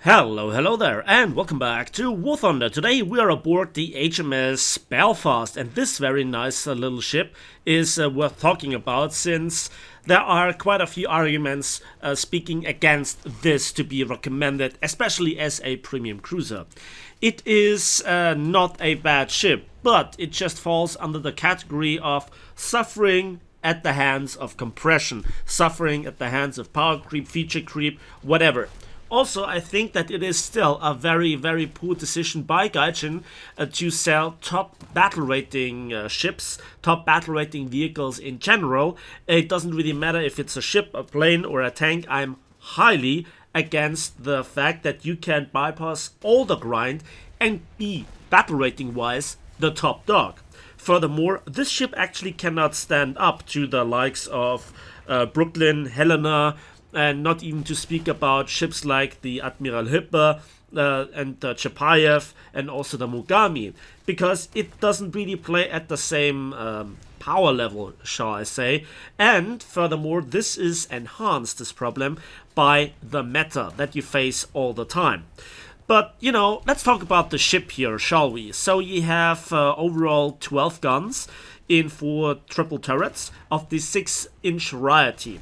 Hello there, and welcome back to War Thunder. Today we are aboard the HMS Belfast, and this very nice little ship is worth talking about since there are quite a few arguments speaking against this to be recommended, especially as a premium cruiser. It is not a bad ship, but it just falls under the category of suffering at the hands of compression, suffering at the hands of power creep, feature creep, whatever. Also, I think that it is still a very, very poor decision by Gaijin to sell top battle rating ships, top battle rating vehicles in general. It doesn't really matter if it's a ship, a plane, or a tank. I'm highly against the fact that you can bypass all the grind and be battle rating wise the top dog. Furthermore, this ship actually cannot stand up to the likes of Brooklyn, Helena, and not even to speak about ships like the Admiralhipper and the Chapayev and also the Mogami, because it doesn't really play at the same power level, shall I say. And furthermore, this is enhanced, this problem, by the meta that you face all the time. But, let's talk about the ship here, shall we? So you have overall 12 guns in 4 triple turrets of the 6-inch variety.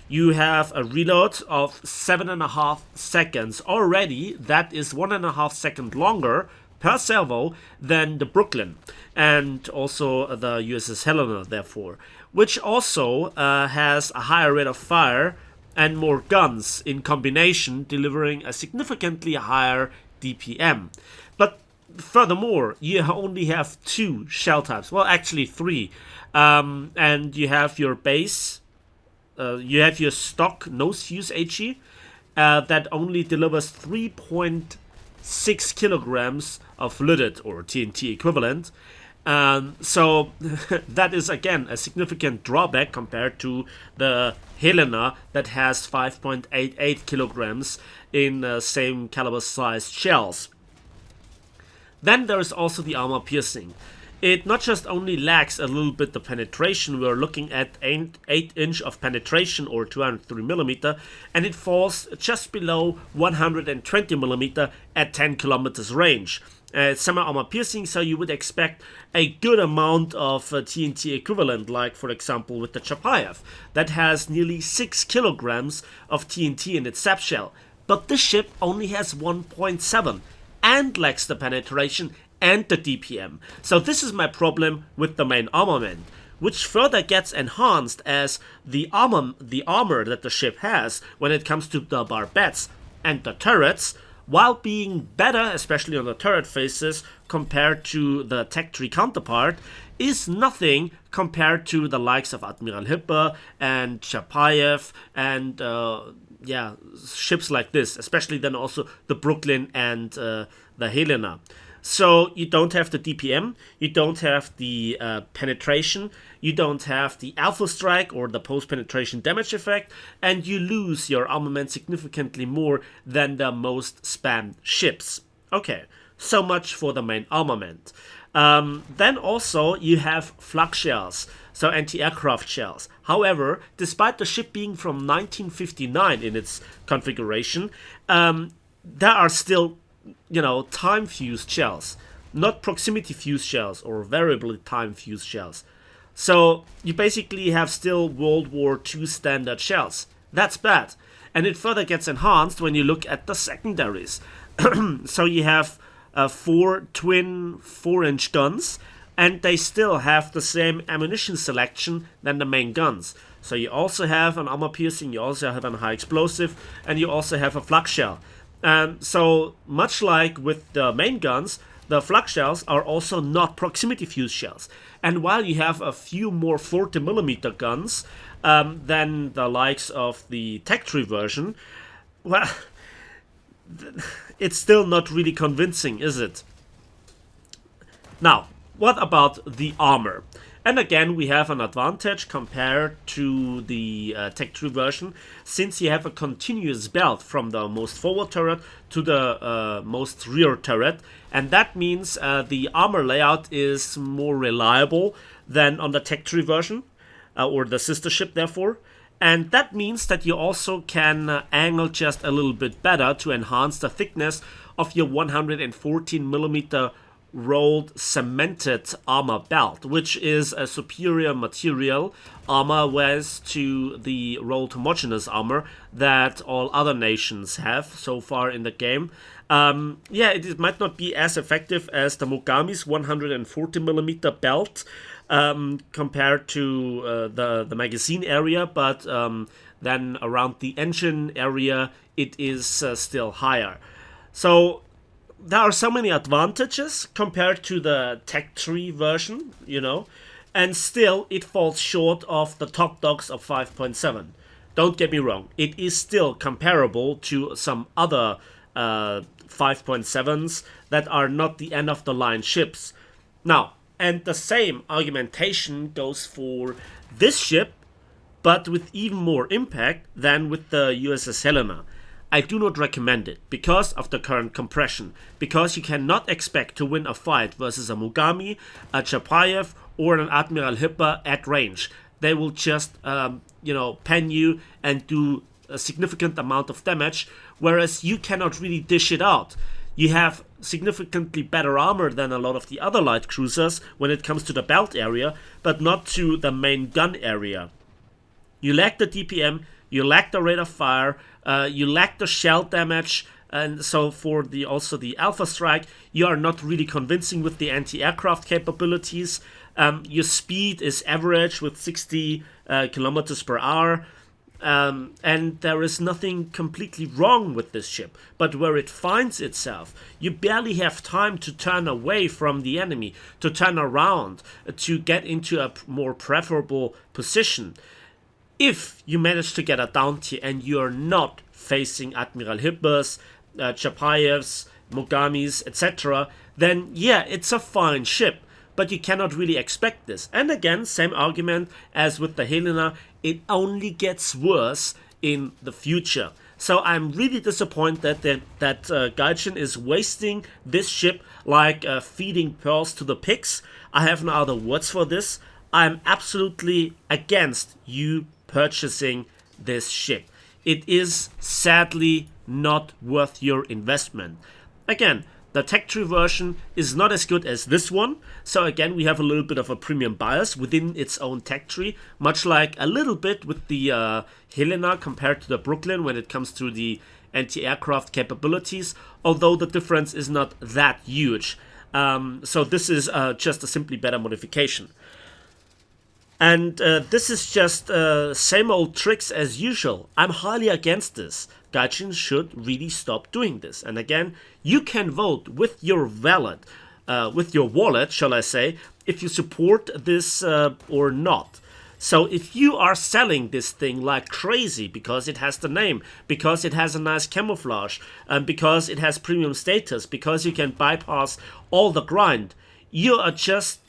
You have a reload of 7.5 seconds. Already, that is 1.5 seconds longer per salvo than the Brooklyn and also the USS Helena, therefore, which also has a higher rate of fire and more guns in combination, delivering a significantly higher DPM. But furthermore, you only have 2 shell types. Well, actually 3. And you have your base. You have your stock nose fuse HE that only delivers 3.6 kilograms of lidded or TNT equivalent. So that is again a significant drawback compared to the Helena that has 5.88 kilograms in same caliber sized shells. Then there is also the armor piercing. It not just only lacks a little bit the penetration, we're looking at 8 inch of penetration or 203mm, and it falls just below 120mm at 10 kilometers range. It's semi-armor piercing, so you would expect a good amount of TNT equivalent, like for example with the Chapayev, that has nearly 6 kilograms of TNT in its sap shell. But this ship only has 1.7 and lacks the penetration and the DPM. So this is my problem with the main armament, which further gets enhanced as the armor that the ship has when it comes to the barbettes and the turrets, while being better, especially on the turret faces, compared to the tech tree counterpart, is nothing compared to the likes of Admiralhipper and Chapayev and ships like this, especially then also the Brooklyn and the Helena. So you don't have the DPM, you don't have the penetration, you don't have the alpha strike or the post-penetration damage effect, and you lose your armament significantly more than the most spammed ships. Okay, so much for the main armament. Then also you have flak shells, so anti-aircraft shells. However, despite the ship being from 1959 in its configuration, there are still time fused shells, not proximity fused shells or variable time fused shells. So you basically have still World War II standard shells. That's bad. And it further gets enhanced when you look at the secondaries. So you have 4 twin 4-inch guns, and they still have the same ammunition selection than the main guns. So you also have an armor piercing, you also have a high explosive, and you also have a flak shell. So much like with the main guns, the flak shells are also not proximity fuse shells. And while you have a few more 40mm guns than the likes of the tech tree version, well, it's still not really convincing, is it? Now, what about the armor? And again, we have an advantage compared to the Tech Tree version, since you have a continuous belt from the most forward turret to the most rear turret, and that means the armor layout is more reliable than on the Tech Tree version, or the sister ship therefore. And that means that you also can angle just a little bit better to enhance the thickness of your 114mm rolled cemented armor belt, which is a superior material armor whereas to the rolled homogeneous armor that all other nations have so far in the game. Yeah, it might not be as effective as the Mogami's 140mm belt compared to the magazine area, but then around the engine area it is still higher. So there are so many advantages compared to the tech tree version, and still it falls short of the top dogs of 5.7. Don't get me wrong, it is still comparable to some other 5.7s that are not the end of the line ships. Now, and the same argumentation goes for this ship, but with even more impact than with the USS Helena. I do not recommend it because of the current compression, because you cannot expect to win a fight versus a Mogami, a Chapayev, or an Admiral Hipper at range. They will just, pen you and do a significant amount of damage, whereas you cannot really dish it out. You have significantly better armor than a lot of the other light cruisers when it comes to the belt area, but not to the main gun area. You lack the DPM, you lack the rate of fire, you lack the shell damage, and so for the Alpha Strike, you are not really convincing with the anti-aircraft capabilities. Your speed is average with 60 kilometers per hour, and there is nothing completely wrong with this ship. But where it finds itself, you barely have time to turn away from the enemy, to turn around, to get into a more preferable position. If you manage to get a down tier and you're not facing Admiral Hippers, Chapayevs, Mogamis, etc., then yeah, it's a fine ship, but you cannot really expect this. And again, same argument as with the Helena, it only gets worse in the future. So I'm really disappointed that Gaijin is wasting this ship like feeding pearls to the pigs. I have no other words for this. I'm absolutely against you purchasing this ship. It is sadly not worth your investment. Again, the tech tree version is not as good as this one, so again we have a little bit of a premium bias within its own tech tree, much like a little bit with the Helena compared to the Brooklyn when it comes to the anti-aircraft capabilities, although the difference is not that huge. So this is just a simply better modification. And this is just same old tricks as usual. I'm highly against this. Gaijin should really stop doing this. And again, you can vote with your wallet, shall I say, if you support this or not. So if you are selling this thing like crazy because it has the name, because it has a nice camouflage, because it has premium status, because you can bypass all the grind, you are just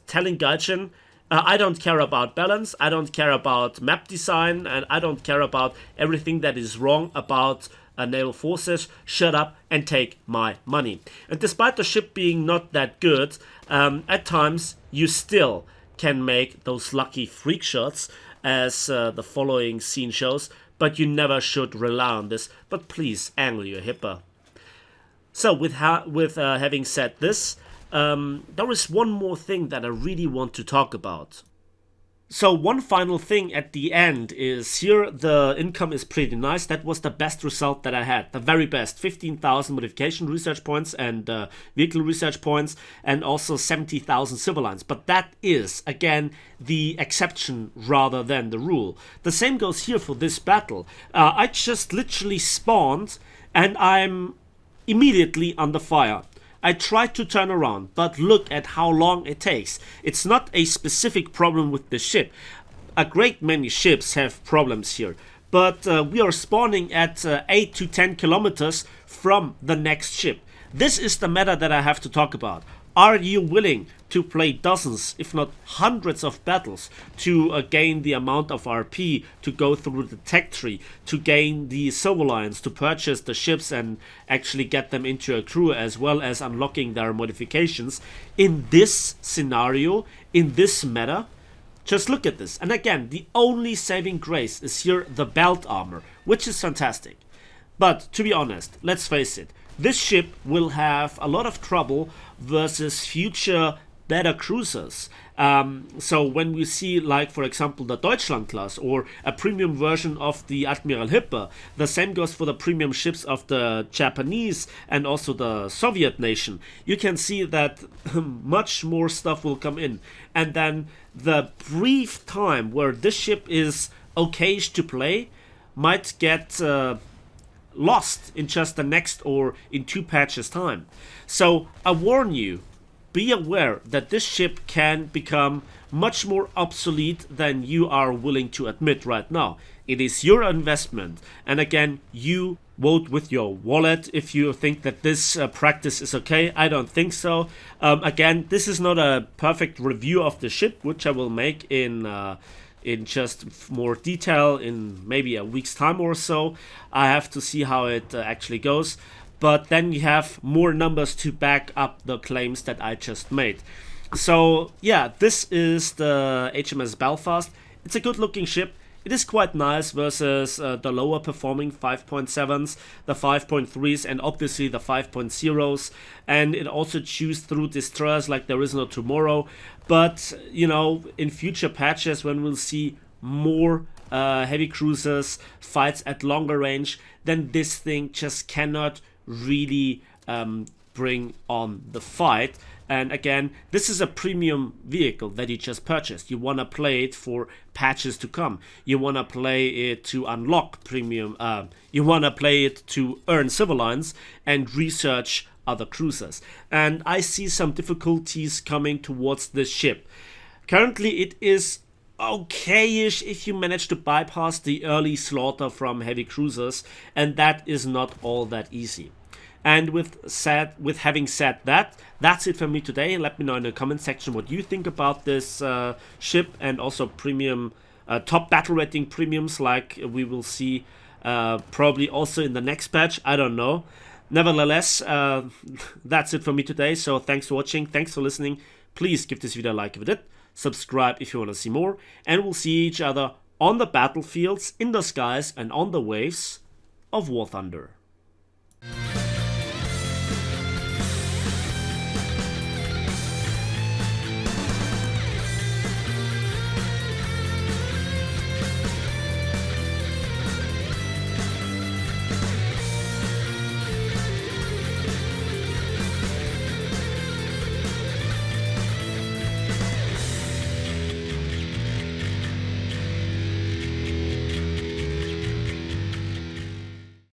telling Gaijin, I don't care about balance, I don't care about map design, and I don't care about everything that is wrong about naval forces. Shut up and take my money. And despite the ship being not that good, at times you still can make those lucky freak shots, as the following scene shows, but you never should rely on this. But please angle your hipper. So with having said this, there is one more thing that I really want to talk about. So one final thing at the end is here the income is pretty nice. That was the best result that I had. The very best. 15,000 modification research points and vehicle research points, and also 70,000 civil lines. But that is, again, the exception rather than the rule. The same goes here for this battle. I just literally spawned and I'm immediately under fire. I tried to turn around, but look at how long it takes. It's not a specific problem with the ship. A great many ships have problems here. But we are spawning at 8 to 10 kilometers from the next ship. This is the meta that I have to talk about. Are you willing to play dozens, if not hundreds of battles to gain the amount of RP, to go through the tech tree, to gain the silver lines, to purchase the ships and actually get them into a crew, as well as unlocking their modifications? In this scenario, in this meta, Just look at this. And again, the only saving grace is here the belt armor, which is fantastic. But to be honest, let's face it, this ship will have a lot of trouble versus future better cruisers. So when we see, like, for example, the Deutschland class or a premium version of the Admiral Hipper, the same goes for the premium ships of the Japanese and also the Soviet nation, you can see that much more stuff will come in. And then the brief time where this ship is okayish to play might get lost in just the next or in 2 patches time. So I warn you, be aware that this ship can become much more obsolete than you are willing to admit right now. It is your investment, and again, you vote with your wallet if you think that this practice is okay. I don't think so. Again, this is not a perfect review of the ship, which I will make in just more detail in maybe a week's time or so. I have to see how it actually goes. But then you have more numbers to back up the claims that I just made. So yeah, this is the HMS Belfast. It's a good looking ship. It is quite nice versus the lower performing 5.7s, the 5.3s, and obviously the 5.0s. And it also chews through destroyers like there is no tomorrow. But, you know, in future patches when we'll see more heavy cruisers, fights at longer range, then this thing just cannot really bring on the fight. And again, this is a premium vehicle that you just purchased. You want to play it for patches to come. You want to play it to unlock premium. You want to play it to earn civil lines and research other cruisers. And I see some difficulties coming towards this ship. Currently, it is okayish if you manage to bypass the early slaughter from heavy cruisers, and that is not all that easy. And with having said that, that's it for me today. Let me know in the comment section what you think about this ship, and also premium top battle rating premiums like we will see probably also in the next patch. I don't know. Nevertheless, that's it for me today. So thanks for watching. Thanks for listening. Please give this video a like if you did. Subscribe if you want to see more. And we'll see each other on the battlefields, in the skies, and on the waves of War Thunder.